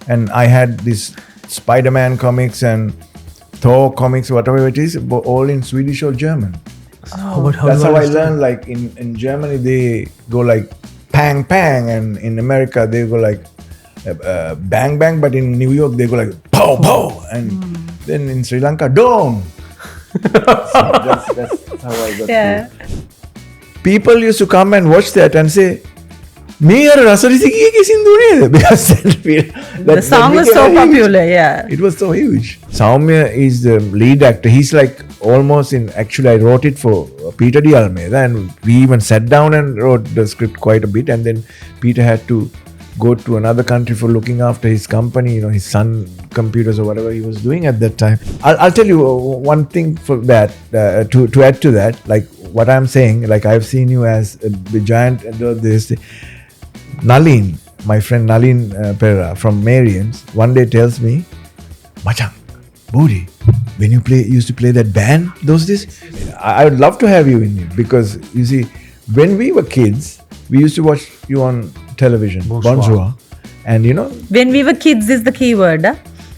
And I had this Spider-Man comics and Thor comics, whatever it is, all in Swedish or German. That's how I learned. Like in Germany, they go like pang pang, and in America they go like bang bang, but in New York they go like pow pow, and then in Sri Lanka dome. So that's how I got to. People used to come and watch that and say, because the song was so popular, It was so huge. Saumya is the lead actor. He's like almost in, actually I wrote it for Peter D. Almeida, and we even sat down and wrote the script quite a bit, and then Peter had to go to another country for looking after his company, his Sun computers or whatever he was doing at that time. I'll tell you one thing for that, to add to that, like what I'm saying, like I've seen you as the giant, this Nalin, my friend Nalin Pereira from Marians, one day tells me, Machang, Boodee, when you used to play that band those days, I would love to have you in it, because you see, when we were kids, we used to watch you on television, Bonjour, and when we were kids is the key word, huh?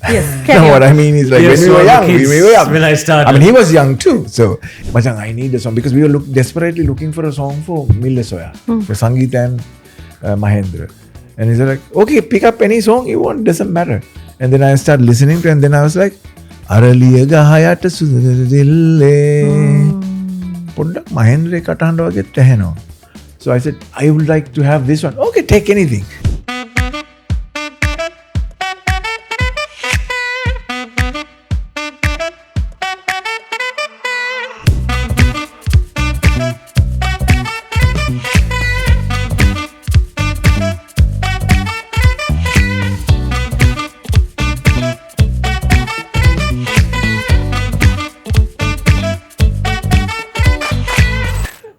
Yes. No, what I mean is like when we were young. When I started. I mean, he was young too. So, Machang, I need a song, because we were desperately looking for a song for Mille Soya, for Sangeet and Mahendra. And he's like, okay, pick up any song you want, doesn't matter. And then I started listening to it, and then I was like, Araliya gahayata sudille poddak Mahendra katahanda wage teheno. So I said, I would like to have this one. Okay, take anything.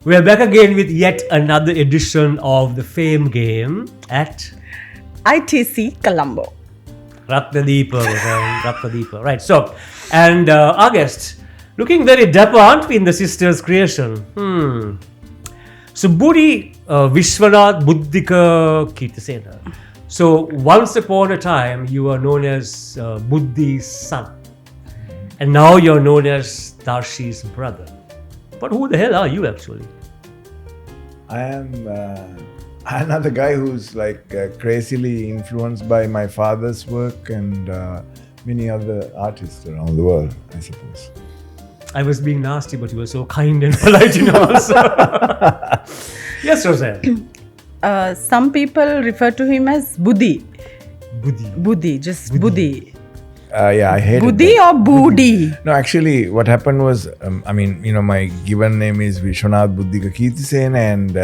We are back again with yet another edition of the Fame Game at ITC Colombo. Ratnadeepa, right. So, and our guest, looking very dapper, aren't we, in the sisters' creation? So, Boodee Vishwanath Boodee Keerthisena. So, once upon a time, you were known as Booddee's son. And now you're known as Darshi's brother. But who the hell are you actually? I am another guy who's like crazily influenced by my father's work and many other artists around the world, I suppose. I was being nasty, but you were so kind and polite, also. Yes, Rozanne. Some people refer to him as Boodee. Boodee, just Boodee. Yeah, I hate Boodee or Boodee? No, actually, what happened was, my given name is Vishwanath Boodee Keerthisena, and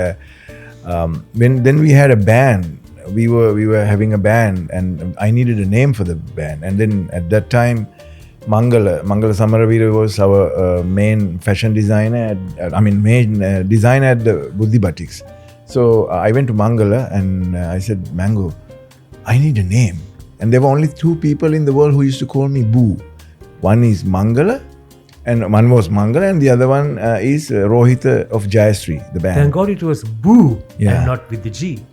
then we had a band. We were having a band, and I needed a name for the band. And then at that time, Mangala Samaravira was our main fashion designer. Main designer at the Boodee Batiks. So I went to Mangala and I said, Mango, I need a name. And there were only two people in the world who used to call me Boo. One is Mangala, and one was Mangala, and the other one is Rohita of Jayasri, the band. Thank God it was Boo and not with the G.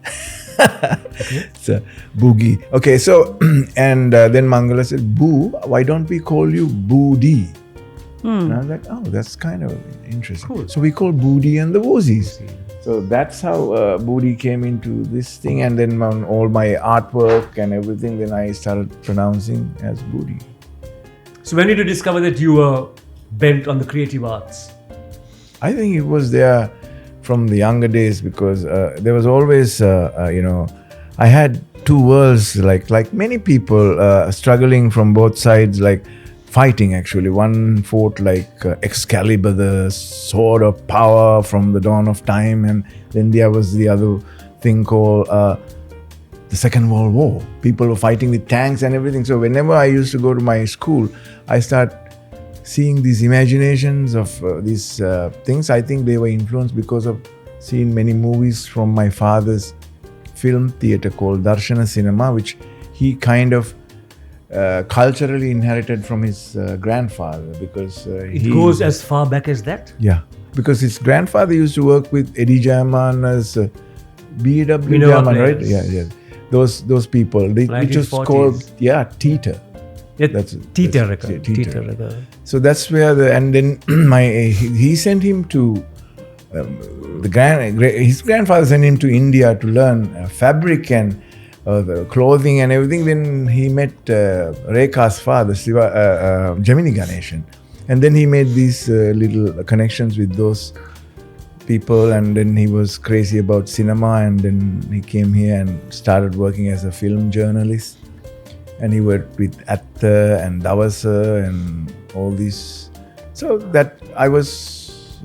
Okay. So, Boogie. Okay, so, and then Mangala said, Boo, why don't we call you Boodee? And I was like, oh, that's kind of interesting. Cool. So we called Boodee and the Wozies. So that's how Boodee came into this thing, and then on all my artwork and everything, then I started pronouncing as Boodee. So when did you discover that you were bent on the creative arts? I think it was there from the younger days, because there was always, I had two worlds, like many people struggling from both sides, like fighting actually. One fought like Excalibur, the sword of power from the dawn of time, and then there was the other thing called the Second World War. People were fighting with tanks and everything. So whenever I used to go to my school, I start seeing these imaginations of these things. I think they were influenced because of seeing many movies from my father's film theatre called Darshana Cinema, which he kind of culturally inherited from his grandfather, because it goes as far back as that? Yeah, because his grandfather used to work with Eddie Jayaman as B.W. Jayaman, right? Yeah. those people, which was 1940s. called Teeter. That's Teeter record. Teeter. record. So that's where and then he sent him to his grandfather sent him to India to learn fabric and the clothing and everything. Then he met Rekha's father, Silva, Gemini Ganeshan, and then he made these little connections with those people, and then he was crazy about cinema, and then he came here and started working as a film journalist, and he worked with Atta and Diasz and all these. So that I was,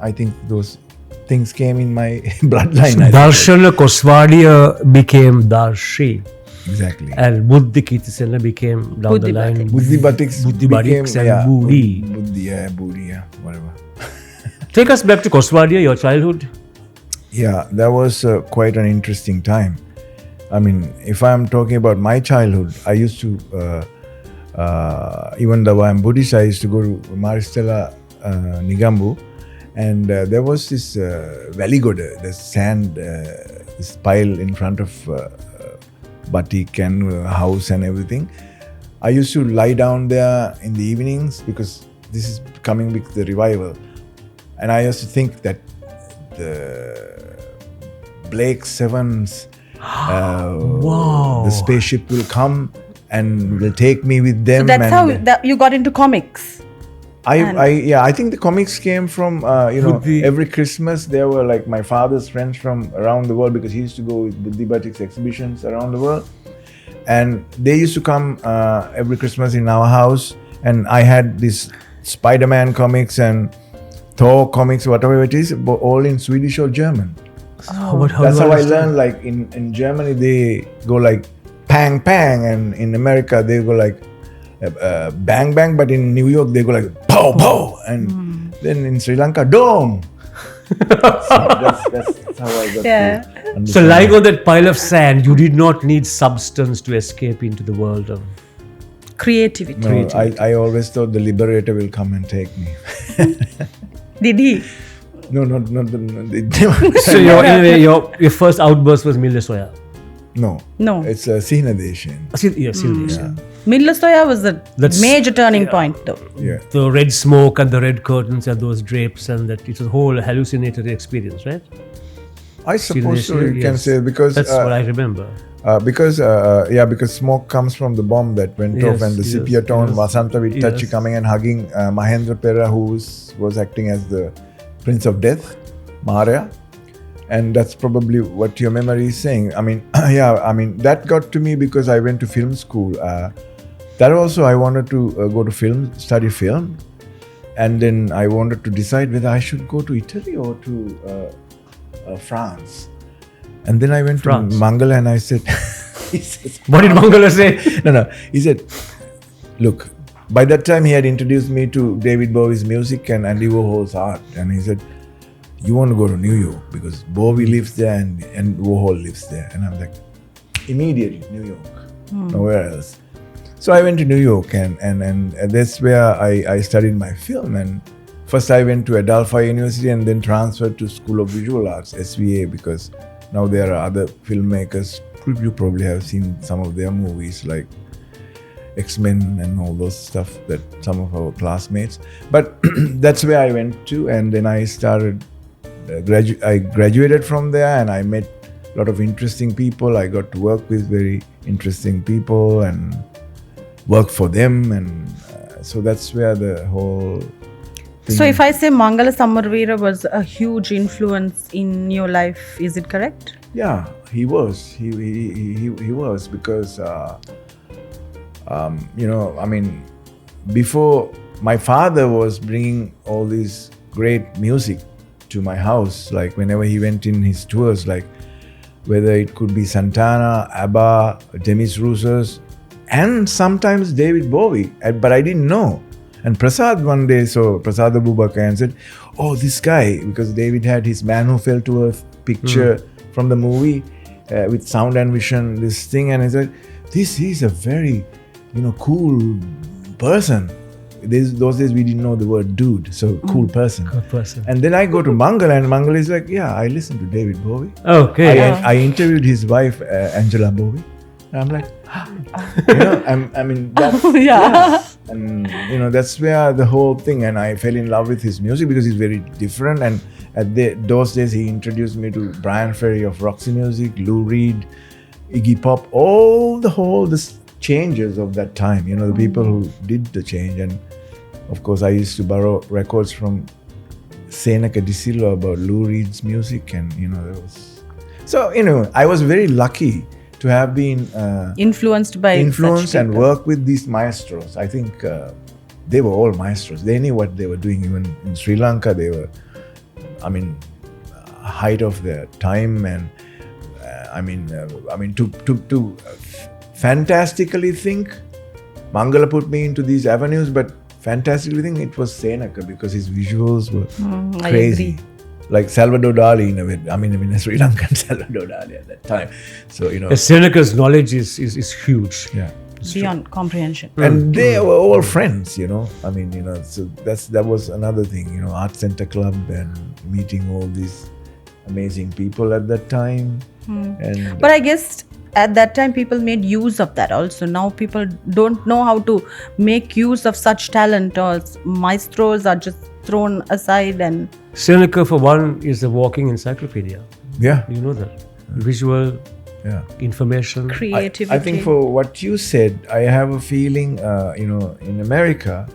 I think those things came in my bloodline. Darshana Koswadia became Darshi. Exactly. And Boodee Keerthisena became down the line. Buddhi Batiks and Boodee. Boodee, whatever. Take us back to Koswadia, your childhood. Yeah, that was quite an interesting time. I mean, if I'm talking about my childhood, I used to, even though I'm Buddhist, I used to go to Maristella Nigambu, and there was this valley goda, the sand, this pile in front of batik and house and everything. I used to lie down there in the evenings because this is coming with the revival. And I used to think that the Blake Sevens, the spaceship will come and will take me with them. So that's how you got into comics. I think the comics came from every Christmas there were like my father's friends from around the world, because he used to go with Buddhi Batik's exhibitions around the world, and they used to come every Christmas in our house, and I had this Spider-Man comics and Thor comics, whatever it is, but all in Swedish or German. That's how I learned. Like in Germany, they go like pang pang, and in America they go like bang bang, but in New York they go like pow pow, and then in Sri Lanka dome. So that's how I got to understand. So lying on that pile of sand, you did not need substance to escape into the world of creativity. No, I always thought the liberator will come and take me. Did he? No. So your first outburst was Mille Soya. No. It's Sihna Deshan. Silva. Mille Soya was the major turning point, though. Yeah. The red smoke and the red curtains and those drapes, and that it's a whole hallucinatory experience, right? I suppose so, you can say, because that's what I remember. Because smoke comes from the bomb that went off, and the sepia tone Vasanta Vittachi coming and hugging Mahendra Pera, who was acting as the Prince of Death, Maharya. And that's probably what your memory is saying. I mean, that got to me because I went to film school. That also, I wanted to go to study film. And then I wanted to decide whether I should go to Italy or to France. And then I went to Mangala and I said, what did Mangala say? No. He said, look, by that time he had introduced me to David Bowie's music and Andy Warhol's art. And he said, you want to go to New York because Bowie lives there and Warhol lives there. And I'm like, immediately, New York, nowhere else. So I went to New York and that's where I studied my film. And first I went to Adelphi University and then transferred to School of Visual Arts, SVA, because now there are other filmmakers. You probably have seen some of their movies like X-Men and all those stuff, that some of our classmates. But that's where I went to, and then I started, I graduated from there, and I met a lot of interesting people. I got to work with very interesting people and work for them, and so that's where the whole thing. So if I say Mangala Samarveera was a huge influence in your life, is it correct? Yeah, he was. He was, because before, my father was bringing all this great music to my house. Like whenever he went in his tours, like whether it could be Santana, ABBA, Demis Roussos, and sometimes David Bowie, but I didn't know. And Prasad one day saw Prasad Abubakar and said, oh, this guy, because David had his Man Who Fell to Earth picture from the movie with sound and vision, this thing, and he said, this is a very, cool person. those days we didn't know the word dude, so cool person. Good person. And then I go to Mangal, and Mangal is like, yeah, I listen to David Bowie. Okay. I interviewed his wife, Angela Bowie. And I'm like, you know, I mean, that's, Yeah. and you know, that's where the whole thing. And I fell in love with his music because he's very different. And at those days, he introduced me to Brian Ferry of Roxy Music, Lou Reed, Iggy Pop, all the changes of that time. You know, the people who did the change. And of course, I used to borrow records from Senaka De Silva about Lou Reed's music, and you know, there was. So you know, I was very lucky to have been Influenced such and people. work with these maestros. I think they were all maestros. They knew what they were doing. Even in Sri Lanka, they were, I mean, height of their time. And I mean, to fantastically think, Mangala put me into these avenues, but fantastically think it was Senaka because his visuals were I crazy. agree. Like Salvador Dali in a way. I mean, a Sri Lankan Salvador Dali at that time. So, you know. Seneca's knowledge is huge. Yeah. Beyond comprehension. And they were all friends, you know. I mean, you know, so that was another thing, you know, Art Center Club and meeting all these amazing people at that time. And But I guess at that time people made use of that also. Now people don't know how to make use of such talent, or maestros are just thrown aside. And Seneca, for one, is a walking encyclopedia. yeah, You know that. Visual yeah. information. creativity. I think for what you said, I have a feeling, you know, in America,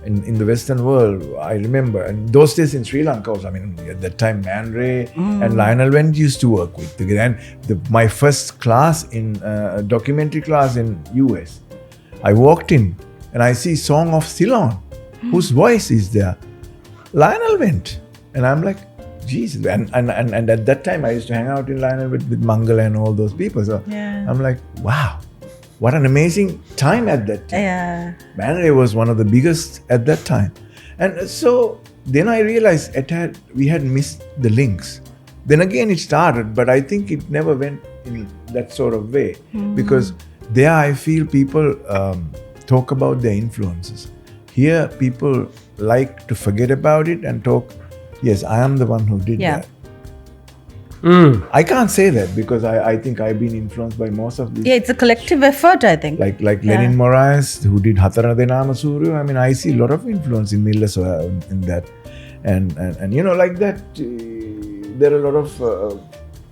in the Western world, I remember, and those days in Sri Lanka also, I mean, at that time, Man Ray and Lionel Wendt used to work with together. And my first class in documentary class in US, I walked in and I see Song of Ceylon, whose voice is there, Lionel Wendt, and I'm like, Jesus. And at that time, I used to hang out in Lionel with Mangal and all those people. So Yeah. I'm like, wow, what an amazing time at that time. Yeah. Man Ray was one of the biggest at that time. And so then I realized we had missed the links. Then again it started, but I think it never went in that sort of way. Because there I feel people talk about their influences. Here people like to forget about it and talk, yes, I am the one who did Yeah. that. I can't say that because I think I've been influenced by most of these. Yeah, it's a collective effort, I think. Like Lenin Moraes, who did Hatara Denama Suryo. I mean, I see a lot of influence in Mille Soya in that. And you know, like that, there are a lot of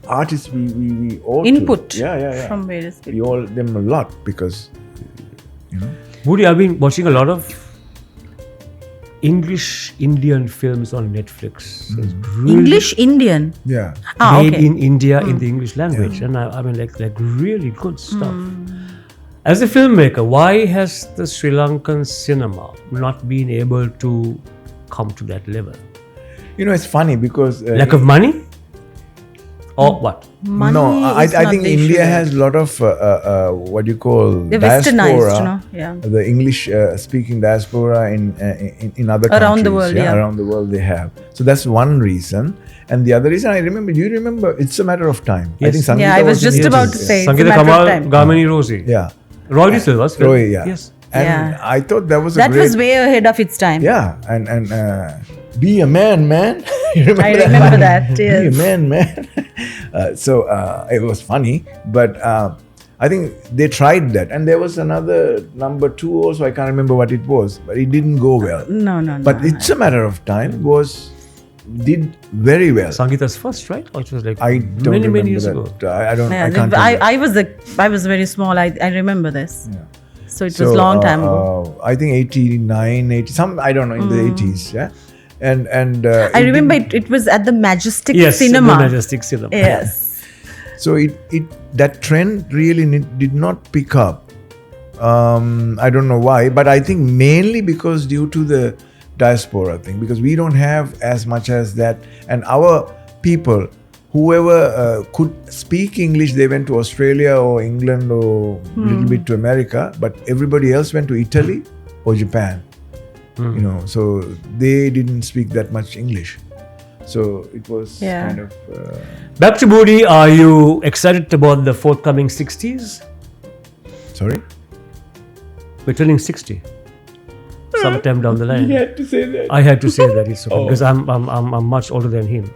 artists we all Input Yeah. from various people. We all them a lot because, you know. Boodee, I've been watching a lot of English Indian films on Netflix. So it's really English Indian. Yeah. made Okay. in India in the English language, and I mean like really good stuff. As a filmmaker, why has the Sri Lankan cinema not been able to come to that level? You know, it's funny because... Lack of money, or what? Money no, I is not think the issue India there. has a lot of what you call They're diaspora. westernized, you know. Yeah. The English speaking diaspora in other Around the countries, world, yeah. around the world they have. So that's one reason. And the other reason I remember, do you remember? It's a matter of time. I Yes. think Sangeeta Yeah, I was in just India about too. to say. It's a Sangeeta matter of Kamal, time. Gamini Rosie. Yeah. Roy Silva's film. Roy, yeah. Yes. And Yeah. I thought that was a That great... was way ahead of its time. Yeah. And be a man, man. You remember I remember that, Be yes. a man, man. So it was funny, but I think they tried that. And there was another number 2 also, I can't remember what it was, but it didn't go well. No. But it's a matter of time, did very well. Sangeeta's first, right? Or it was like I don't many remember years that. ago. I don't. Yeah, I can't. remember. I was very small. I remember this. Yeah. So it was long time ago. I think 89, 80, some, I don't know, in the 80s, yeah. And I remember it was at the Majestic Yes, Cinema. the Majestic Cinema. Yes. So that trend really did not pick up. I don't know why, but I think mainly because due to the diaspora thing, because we don't have as much as that, and our people, whoever could speak English, they went to Australia or England or a little bit to America, but everybody else went to Italy or Japan. You know, so they didn't speak that much English. So it was Yeah. kind of... Back to Boodee, are you excited about the forthcoming 60s? sorry? We're turning 60. sometime down the line. You had to say that. I had to say that it's okay because I'm much older than him.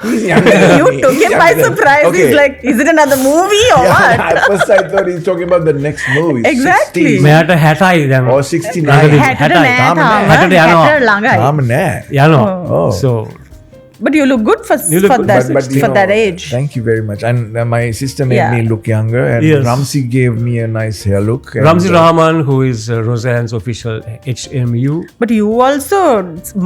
He's younger than You me. took He's him by younger than- surprise. Okay. He's like, is it another movie or what? At first I thought he's talking about the next movie. Exactly. 60s මෙයාට 60යි දැන්. or 69. හැටට නෑ තාම. හැටට යනවා. හැටට ළඟයි. තාම නෑ. යනවා. Oh. So But you look good for, You look for good, that, you for know, that age. Thank you very much. And my sister made Yeah. me look younger, and Yes. Ramsey gave me a nice hair look. And, Ramzi Rahman, who is Rozanne's official HMU. But you also,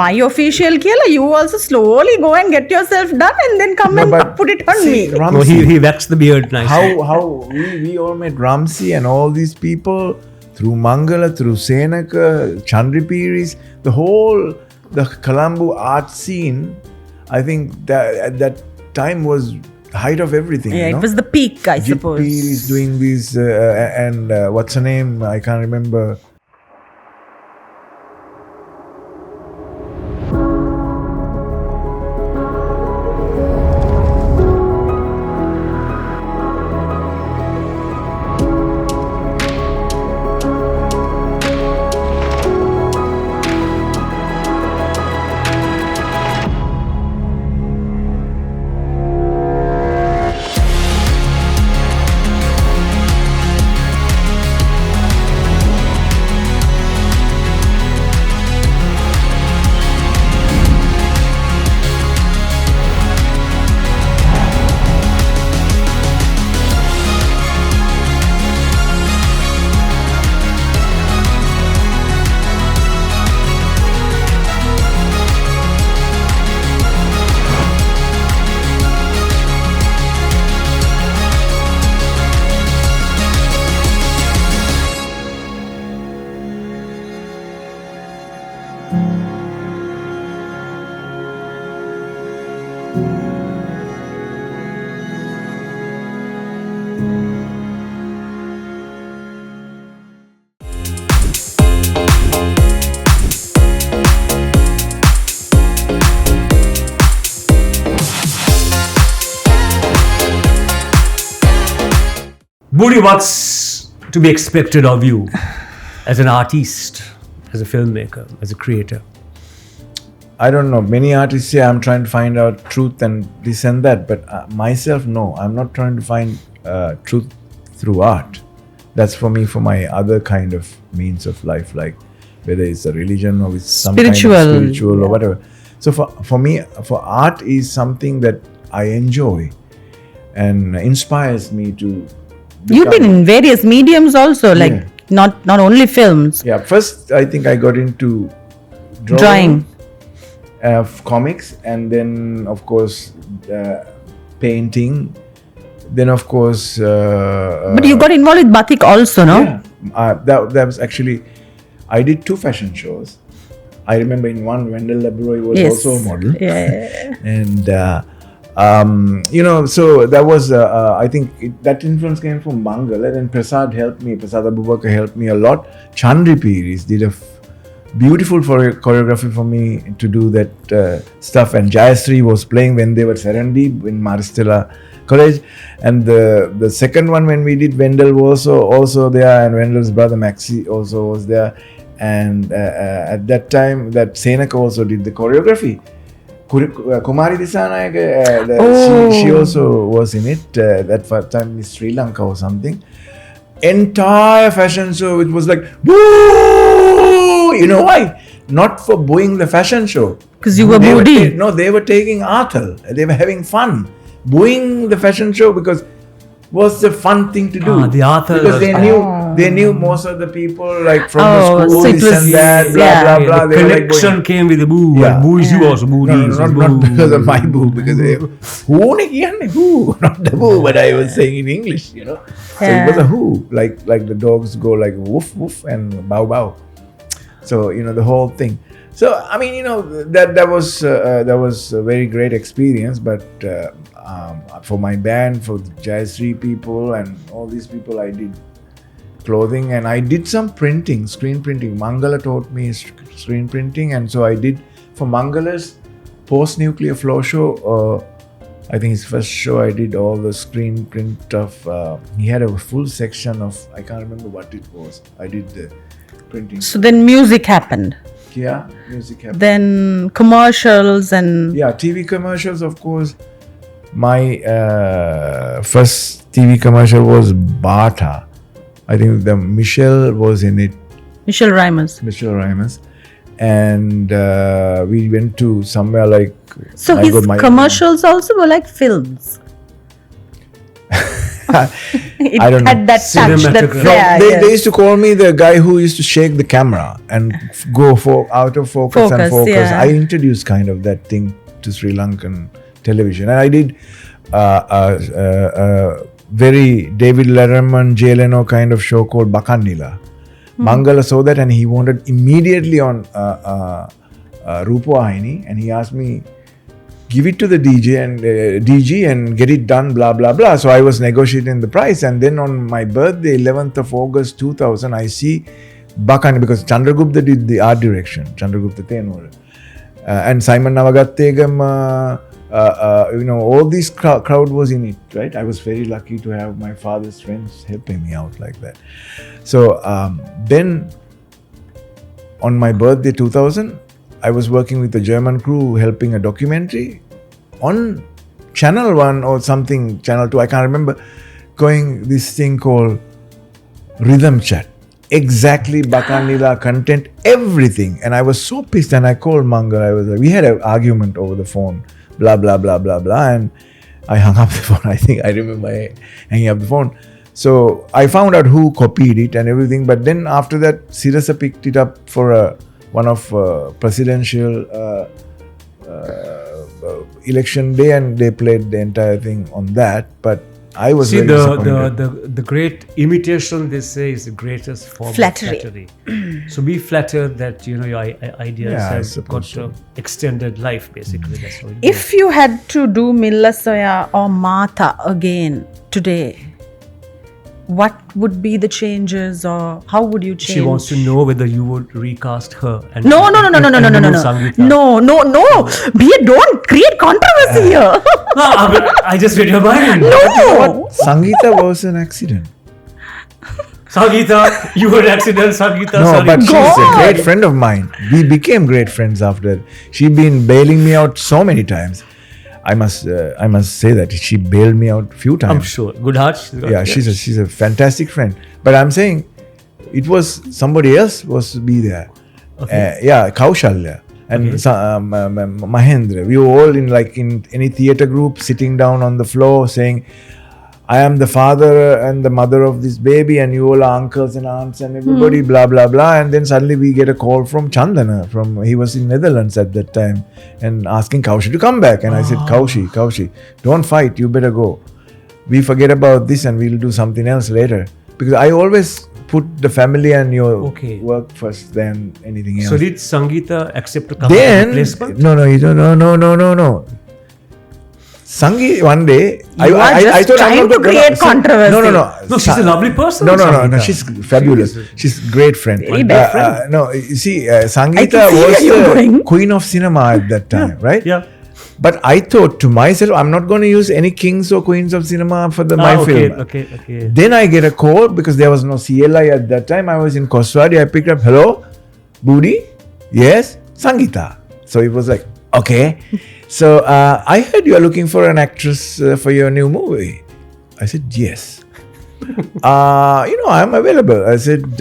my official killer, you also slowly go and get yourself done and then come No, and but put it on see, me. No, Ramsey, he waxed the beard nicely. how we all met Ramsey and all these people through Mangala, through Senaka, Chandripiris, the Colombo art scene. I think that at that time was the height of everything. Yeah, you know? it was the peak, I Jit suppose. Peer is doing this, and what's her name? I can't remember. Boodee, what's to be expected of you as an artist, as a filmmaker, as a creator? I don't know. Many artists say I'm trying to find out truth and this and that, but myself, no. I'm not trying to find truth through art. That's for me, for my other kind of means of life, like whether it's a religion or it's some Spiritual, kind of spiritual yeah. or whatever. So for me, for art is something that I enjoy and inspires me to. You've been in various mediums also, like Yeah. not only films. Yeah, first I think I got into Drawing. Comics, and then of course painting. Then of course. But you got involved with batik also, no? Yeah, that was actually. I did 2 fashion shows. I remember in one, Wendell Labroy was Yes. also a model. Yeah. And so that was I think that influence came from Mangala, and Prasad helped me. Prasad Abubakar helped me a lot. Chandri Piris did a beautiful choreography for me to do that stuff, and Diasz was playing when they were Serendip in Maristella College, and the second one when we did, Wendell was also there, and Wendell's brother Maxi also was there, and at that time that Senaka also did the choreography. Kumari Disanayake, she also was in it. That first time in Sri Lanka or something. Entire fashion show, it was like boo! You know why? Not for booing the fashion show. Because you were They were Boodee. no, they were taking Athal. They were having fun. Booing the fashion show because was the fun thing to do. The Athal because was- they knew most of the people like from Oh, the school, so it this was- and that, blah yeah. blah blah. The They were like connection going, came with the boo. Yeah. And boo is you also. Boodee no, is not boo. because of my boo, because who ne kiyanne who, not the boo, but I was saying in English, you know. So it was a who, like the dogs go like woof woof and bow bow. So the whole thing. So I mean that was a very great experience. But for my band, for the Diasz people and all these people, I did clothing and I did some printing, screen printing. Mangala taught me screen printing, and so I did for Mangala's post-nuclear flow show I think his first show I did all the screen print of. He had a full section of, I can't remember what it was. I did the printing. So then music happened. Yeah, music happened. Then commercials and Yeah, TV commercials, of course. My first TV commercial was Bata. I think the Michelle was in it, Michelle Rymers. Michelle Rymers. And we went to somewhere like. So I his got my- commercials also were like films. It I don't know. had that touch, that Cinematography. flair. they yes. used to call me the guy who used to shake the camera and go for out of focus and Focus, focus. yeah. I introduced kind of that thing to Sri Lankan television, and I did very David Letterman, Jay Leno kind of show called Bakannila. Mangala saw that and he wanted immediately on Rupavahini, and he asked me, give it to the DJ and DG and get it done, blah blah blah. So I was negotiating the price, and then on my birthday, 11th of August 2000, I see Bakani, because Chandragupta did the art direction, Chandragupta Tenur, and Simon Navagattegam, all this crowd was in it, right? I was very lucky to have my father's friends helping me out like that. So then on my birthday 2000, I was working with a German crew helping a documentary on Channel 1 or something, Channel 2, I can't remember, going this thing called Rhythm Chat. Exactly Bakannila content, everything. And I was so pissed, and I called Mangal. I was like, we had an argument over the phone, blah, blah, blah, blah, blah. And I hung up the phone. I think I remember hanging up the phone. So I found out who copied it and everything. But then after that, Sirasa picked it up for one of presidential election day, and they played the entire thing on that. But I was very disappointed. the great imitation, they say, is the greatest form Flattery. of flattery. So be flattered that your ideas Yeah, I have suppose got extended life. Basically, that's how it If you had to do Mille Soya or Matha again today, what would be the changes, or how would you change? She wants to know whether you would recast her. And No. remove Sangeeta. No. Bia, don't create controversy here. I just read your mind. No. Sangeeta was an accident. Sangeeta, you were an accident. Sangeeta, No, sorry. but she's a God. great friend of mine. We became great friends after that. She's been bailing me out so many times. I must say that she bailed me out few times. I'm sure. Good heart. Yeah, she's a fantastic friend. But I'm saying it was somebody else was to be there. Okay. Kaushalya and Okay. Mahendra. We were all in any theatre group, sitting down on the floor saying, I am the father and the mother of this baby, and you all are uncles and aunts and everybody, blah, blah, blah. And then suddenly we get a call from Chandana, he was in Netherlands at that time, and asking Kaushi to come back. And I said, Kaushi, don't fight, you better go. We forget about this and we'll do something else later. Because I always put the family and your work first than anything else. So did Sangeeta accept to come as a Then, replacement? no. Sangeeta, one day, You are just trying to create controversy. No. No, she's a lovely person. No, Sangeeta. she's fabulous. She's a great friend. Very best friend. No, you see, I Sangeeta can see was where you're the going. queen of cinema at that time, right? Yeah. But I thought to myself, I'm not going to use any kings or queens of cinema for my film. Okay. Then I get a call because there was no CLI at that time. I was in Koswadi. I picked up, hello, Boodee? Yes, Sangeeta. So it was like, okay. So I heard you are looking for an actress for your new movie. I said, yes. I'm available. I said,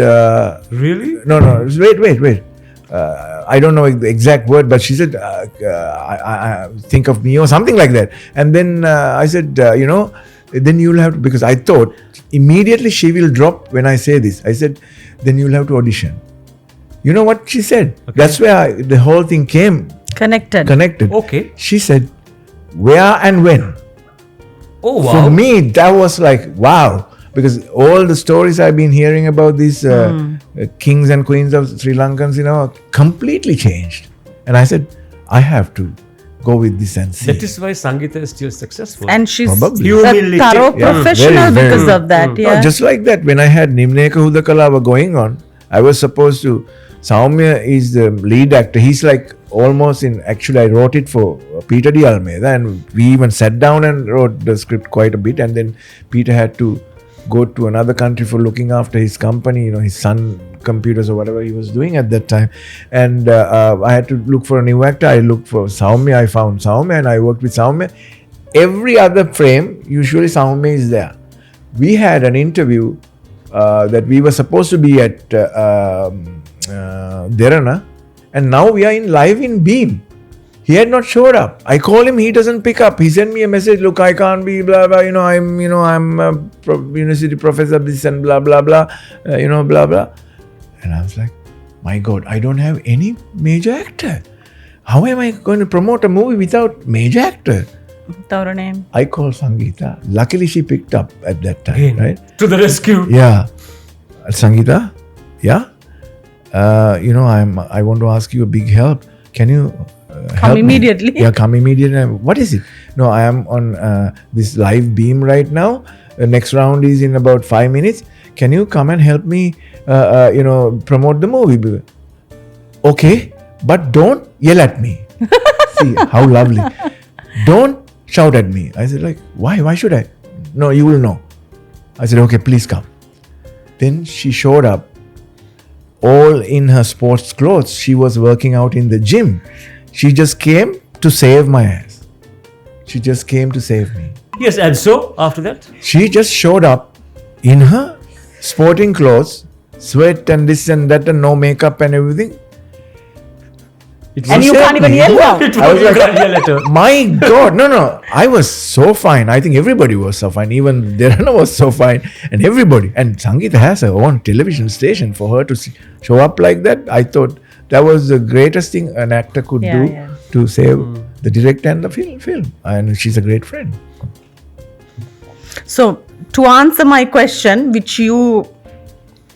Really? No, wait. I don't know the exact word, but she said, I think of me or something like that. And then I said, then you'll have to, because I thought immediately she will drop when I say this. I said, then you'll have to audition. You know what she said? Okay. That's where the whole thing came Connected. Okay. She said, where and when? Oh, wow. For me, that was like, wow. Because all the stories I've been hearing about these kings and queens of Sri Lankans, completely changed. And I said, I have to go with this and see. That is why Sangeeta is still successful. And she's Probably. a Humility. thorough Yeah. professional Very, because very. of that. No, Yeah. just like that, when I had Nimneka Hudakala going on, I was supposed to, Saumya is the lead actor. He's like almost actually I wrote it for Peter D. Almeida, and we even sat down and wrote the script quite a bit, and then Peter had to go to another country for looking after his company, his son computers or whatever he was doing at that time. And I had to look for a new actor. I looked for Soumya. I found Soumya and I worked with Soumya. Every other frame, usually Soumya is there. We had an interview that we were supposed to be at Derana, and now we are live in Beam. He had not showed up. I call him, he doesn't pick up. He sent me a message, look, I can't be blah blah, I'm a university professor, this and blah blah blah, blah blah. And I was like, my God, I don't have any major actor. How am I going to promote a movie without major actor? Without a name. I called Sangeeta. Luckily, she picked up at that time, right? To the rescue. Yeah. Sangeeta, yeah? I want to ask you a big help. Can you Come immediately. Yeah, come immediately. What is it? No, I am on this live Beam right now. The next round is in about 5 minutes. Can you come and help me, promote the movie? Okay, but don't yell at me. See, how lovely. Don't shout at me. I said, why? Why should I? No, you will know. I said, okay, please come. Then she showed up all in her sports clothes. She was working out in the gym. She just came to save my ass. She just came to save me. Yes, and so after that? She just showed up in her sporting clothes, sweat and this and that and no makeup and everything. And you can't even yell now. I was like, my God, no. I was so fine. I think everybody was so fine. Even Derana was so fine. And everybody. And Sangeeta has her own television station. For her to show up like that, I thought that was the greatest thing an actor could do to save the director and the film. And she's a great friend. So, to answer my question, which you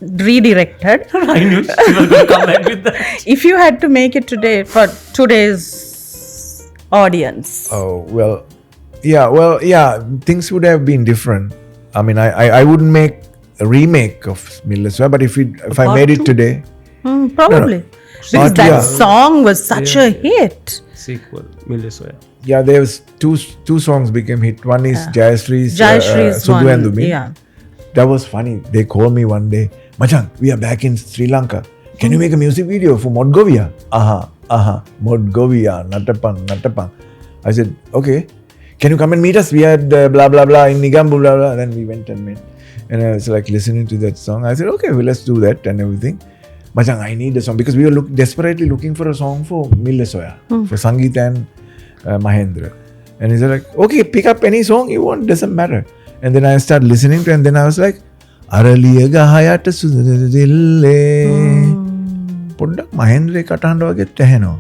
redirected. I knew she was going to come back with that. If you had to make it today for today's audience. Oh, well, yeah, things would have been different. I mean, I wouldn't make a remake of Mille Soya, but if I made it today. Probably. No. Because that song was such a hit. Sequel, Mille Soya. Yeah, there was two songs became hit. One is Jayashree's Sudhu and Dumi. Yeah. That was funny. They called me one day, Machan, we are back in Sri Lanka. Can you make a music video for Modgovia? Modgovia, Natapang. I said, okay. Can you come and meet us? We had blah blah blah in Nigambu, blah blah. Then we went and met. And I was listening to that song. I said, okay, well, let's do that and everything. Machan, I need a song because we were desperately looking for a song for Mille Soya, for Sangeet and Mahendra. And he said, okay, pick up any song you want, doesn't matter. And then I started listening to it, and then I was like, Araliya gahayata sudille poddak Mahendra katanda wage teheno.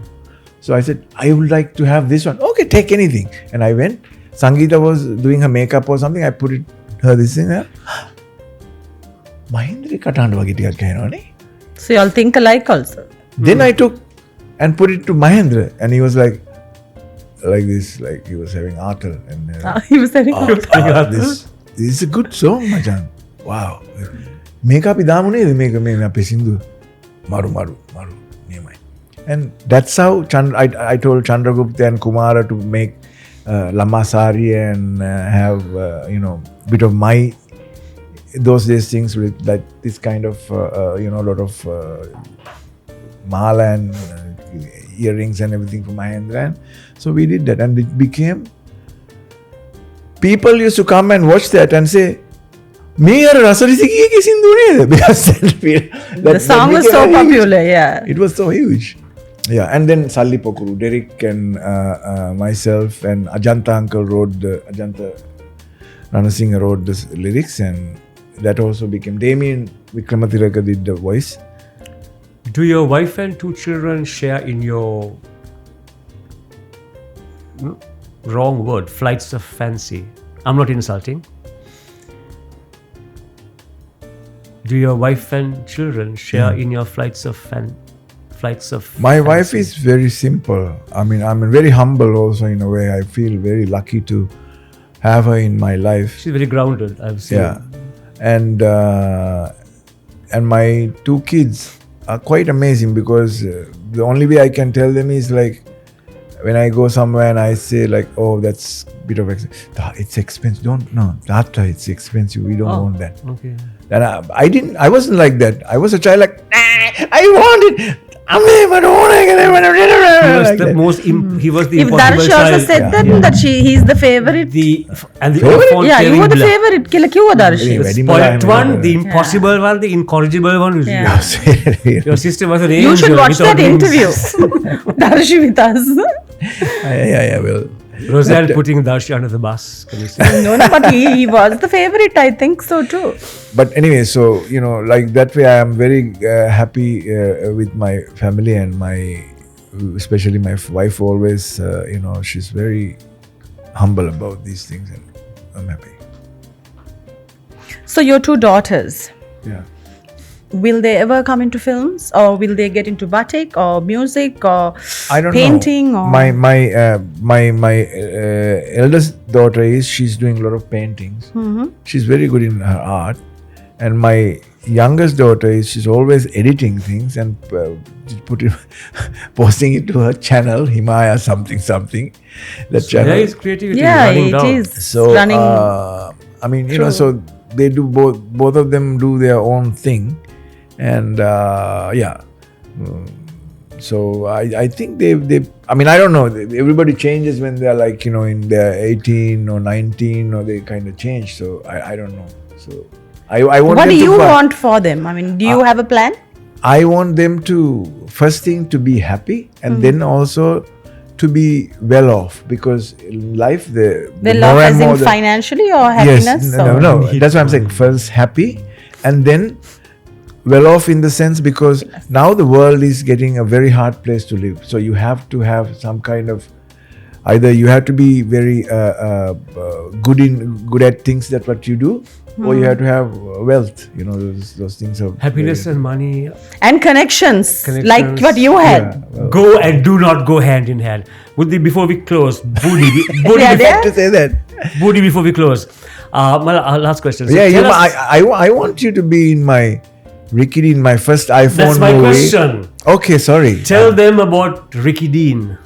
So I said, I would like to have this one. Okay, take anything. And I went. Sangeeta was doing her makeup or something. I put her this thing. Mahendra katanda wage tikak kehena ne. So you all think alike also. Then I took and put it to Mahendra, and he was like this, like he was having atal. And he was having this is a good song, Machan. Wow. Makeup idamu ne make ape sindu maru. And that's how I told Chandragupta and Kumar to make Lama Sari and have bit of my those days things with this kind of lot of mala and earrings and everything for Mahendra. And so we did that, and it became. People used to come and watch that and say, "Me aar rasarisi kiye ki sindhu ne?" Because the song was so popular. Yeah, it was so huge. Yeah, and then Salli Pokuru, Derek and myself and Ajanta uncle Ajanta Ranasinghe wrote the lyrics, and that also became Damien Vikramathilaka did the voice. Do your wife and 2 children share in your wrong word, flights of fancy? I'm not insulting. Do your wife and children share in your flights of fancy? My wife is very simple. I mean, I'm very humble also in a way. I feel very lucky to have her in my life. She's very grounded, I've seen. Yeah. And my 2 kids are quite amazing because the only way I can tell them is like when I go somewhere and I say like, oh, that's a bit of it's expensive. Data, it's expensive. We don't want that. Okay. And I wasn't like that. I was a child like, I want it. He was the most. He was the If impossible Darshi also child. said that he's the favorite. The Favorite? enfant Yeah, you were the terrible. favorite. Kila kyun Darshi? Very Spoiled much. one, the impossible one, the incorrigible one. was Yeah. you. Your sister was an angel. You should watch without that wings. interview. Darshi with us. Yeah, well. Rozanne putting Darshi under the bus. Can you say? No, but he was the favorite. I think so too. But anyway, so, like that way I am very happy with my family and especially my wife always, she's very humble about these things and I'm happy. So your two daughters, Yeah. will they ever come into films, or will they get into batik or music or I don't painting? know. Or My eldest daughter she's doing a lot of paintings. She's very good in her art, and my youngest daughter she's always editing things and posting it to her channel Himaya something. That channel. There is creativity yeah, running it down. is So running. I mean, so they do both of them do their own thing, and yeah. So I think they I mean, I don't know. Everybody changes when they're like, in their 18 or 19, or they kind of change. So I don't know. So I want What them do you to want for them? I mean, do you have a plan? I want them to, first thing, to be happy, and then also to be well off, because in life the Well more off and as in more the- financially or happiness? Yes, or? no. That's what I'm saying. First happy, and then well off in the sense, because now the world is getting a very hard place to live. So you have to have some kind of, either you have to be very good at things that what you do, or you have to have wealth. Those things are Happiness and money And connections, like Connections. what you had. go and do not go hand in hand. Before we close, Boodee, Yeah, yeah. to say that. Boodee, before we close, my last question. So Yeah, tell us- I want you to be in my Ricky Dean, my first iPhone That's my movie. question. Okay, sorry. Tell them about Ricky Dean.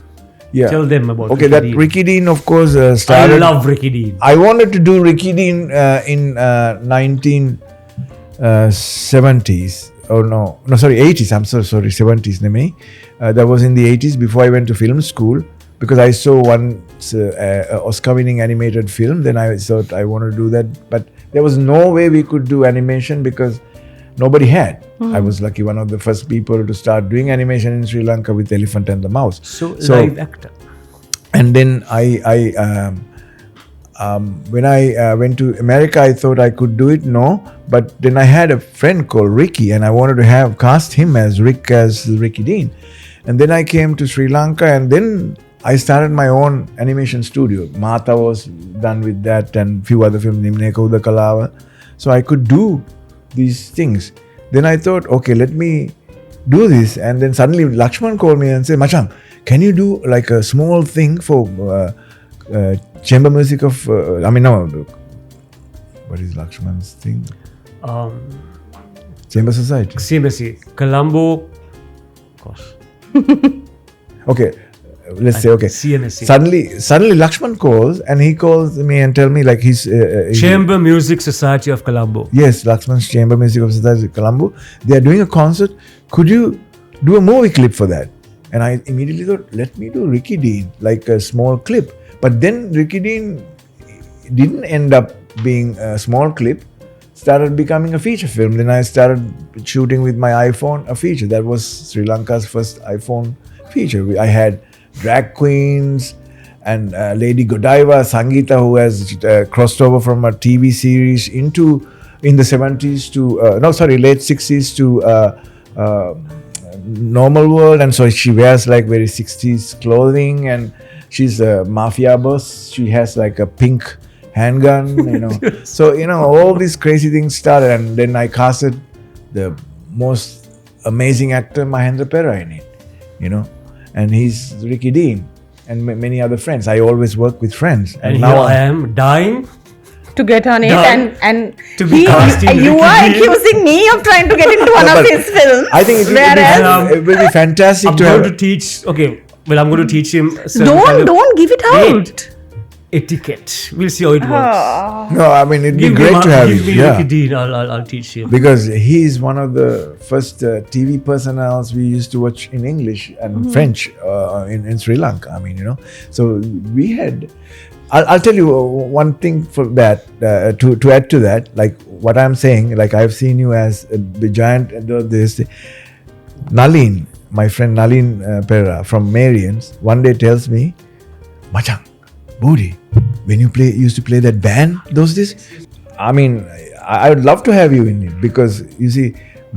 Yeah. Tell them about Okay, Ricky that Dean. Ricky Dean, of course, I started. love Ricky Dean. I wanted to do Ricky Dean in 1970s. Oh no, sorry, 80s. I'm so sorry, 70s. That was in the 80s before I went to film school, because I saw one Oscar-winning animated film. Then I thought I want to do that, but there was no way we could do animation because nobody had. I was lucky, one of the first people to start doing animation in Sri Lanka with Elephant and the Mouse. So live actor. And then when I went to America, I thought I could do it. No, but then I had a friend called Ricky, and I wanted to cast him as Ricky Dean. And then I came to Sri Lanka, and then I started my own animation studio. Matha was done with that, and few other films, Nimneka Udakalawa. So I could do these things. Then I thought, okay, let me do this. And then suddenly Lakshman called me and said, Machang, can you do like a small thing for chamber music of, what is Lakshman's thing? Chamber Society. CMSC, Colombo, gosh. Okay, let's say, okay. CMSC. Suddenly Lakshman calls, and he calls me and tell me like he's... Chamber Music Society of Colombo. Yes, Lakshman's Chamber Music of Society, Colombo. They are doing a concert. Could you do a movie clip for that? And I immediately thought, let me do Ricky Dean, like a small clip. But then Ricky Dean didn't end up being a small clip, started becoming a feature film. Then I started shooting with my iPhone a feature. That was Sri Lanka's first iPhone feature. I had drag queens and Lady Godiva, Sangeeta, who has crossed over from a TV series in the 70s to, late 60s to normal world. And so she wears like very 60s clothing, and she's a mafia boss. She has like a pink handgun, So, all these crazy things started, and then I casted the most amazing actor, Mahendra Pera, in it, and he's Ricky Dean and many other friends. I always work with friends. And now here I am dying to get on it, Done. and To be cast in you Ricky are Dean. accusing me of trying to get into one No, of but his films. I think whereas it will be fantastic I'm to going have. to teach. Okay, well, I'm going to teach him. certain kind of don't give it Wait. out. etiquette. We'll see how it works. No, I mean, it'd be Give great me to have give him. me Yeah. Ricky Dean. I'll teach him. Because he's one of the first TV personals we used to watch in English and French in Sri Lanka. I mean, so we had. I'll tell you one thing for that to add to that. Like what I'm saying, like I've seen you as the giant. This Nalin, my friend Nalin Pereira from Marians, one day tells me, "Machang, Boodee, when you used to play that band those days." I mean, I would love to have you in it because you see,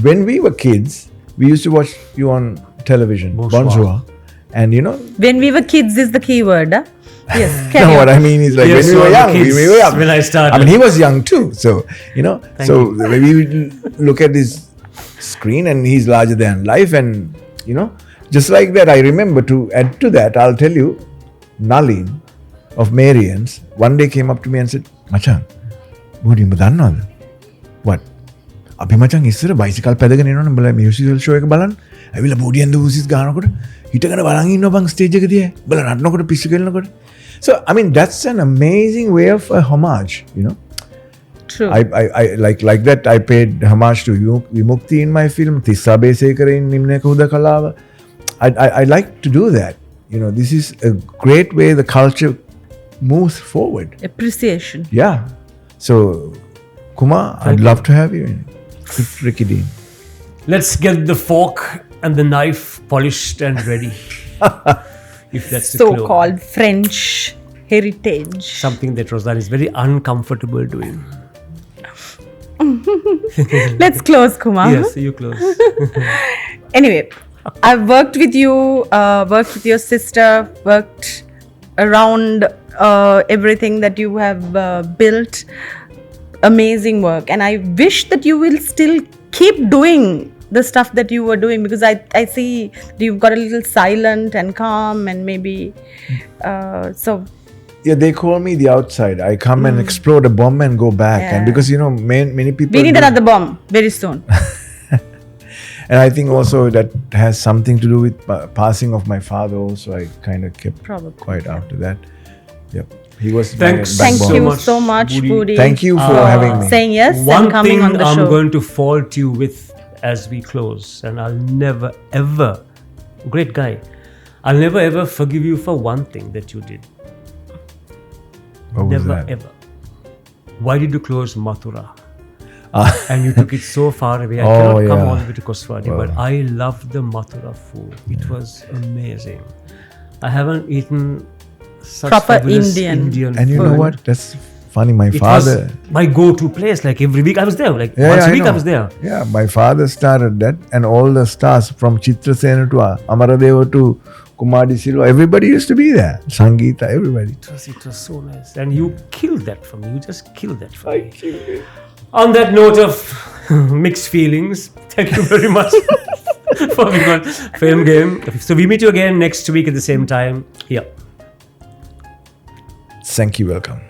when we were kids, we used to watch you on television, Bonjour, and When we were kids is the key word. Huh? Yes. carry no, on. what I mean is like Yes, when we were so the young, kids, we were young. when I started. I mean, he was young too. So Thank when we would look at this screen and he's larger than life, and just like that, I remember to add to that. I'll tell you, Nalin of Marians one day came up to me and said, "Machan, Boodee, you know what? අපි මචං ඉස්සර bicycle පැදගෙන එනවනේ උඹලා musical show එක බලන්න. ඇවිල්ලා Boodee and the Woosies ගානකොට හිටගෙන බලන් ඉන්නවා බං ස්ටේජ් එක දිහා. උඹලා නටනකොට පිස්සු කෙලනකොට. So I mean that's an amazing way of a homage, True. I like that I paid homage to Vimukti in my film, Tissa Besekara in Nimneka Hudakalawa. I like to do that. This is a great way the culture moves forward. Appreciation. Yeah. So Kumar, I'd love to have you in it. With Ricky Dean. Let's get the fork and the knife polished and ready. If that's the clue. So-called French heritage. Something that Rozanne is very uncomfortable doing. Let's close, Kumar. Yes, you close. Anyway, I've worked with you, worked with your sister, worked around everything that you have built. Amazing work, and I wish that you will still keep doing the stuff that you were doing, because I see you've got a little silent and calm, and maybe so. Yeah, they call me the outside. I come and explode a bomb and go back. Yeah. And because many people We need another bomb very soon. And I think also that has something to do with passing of my father also. I kind of kept Probably, quite after that. Yep. He was Thanks. my Thank backbone. you much, so much, Boodee. Boodee. Thank you for having me. Saying yes One and coming thing on the I'm show. going to fault you with as we close, and I'll never ever, great guy, I'll never ever forgive you for one thing that you did. What was Never that? ever. Why did you close Mathura? And you took it so far away. I Oh, cannot come yeah. all the way to Koswadi, but I loved the Mathura food. It was amazing. I haven't eaten such Proper fabulous Indian And you know food. what? That's funny. My It father. was my go-to place. Like every week I was there. Like Yeah, once yeah, a week I know. was there. Yeah, my father started that, and all the stars from Keerthisena to Amaradeva to Kumar, Silva, everybody used to be there. Sangeeta, everybody. It was so nice. And you killed that for me. You just killed that for me. On that note of mixed feelings, thank you very much for being on Film Game. So we meet you again next week at the same time here. Thank you, welcome.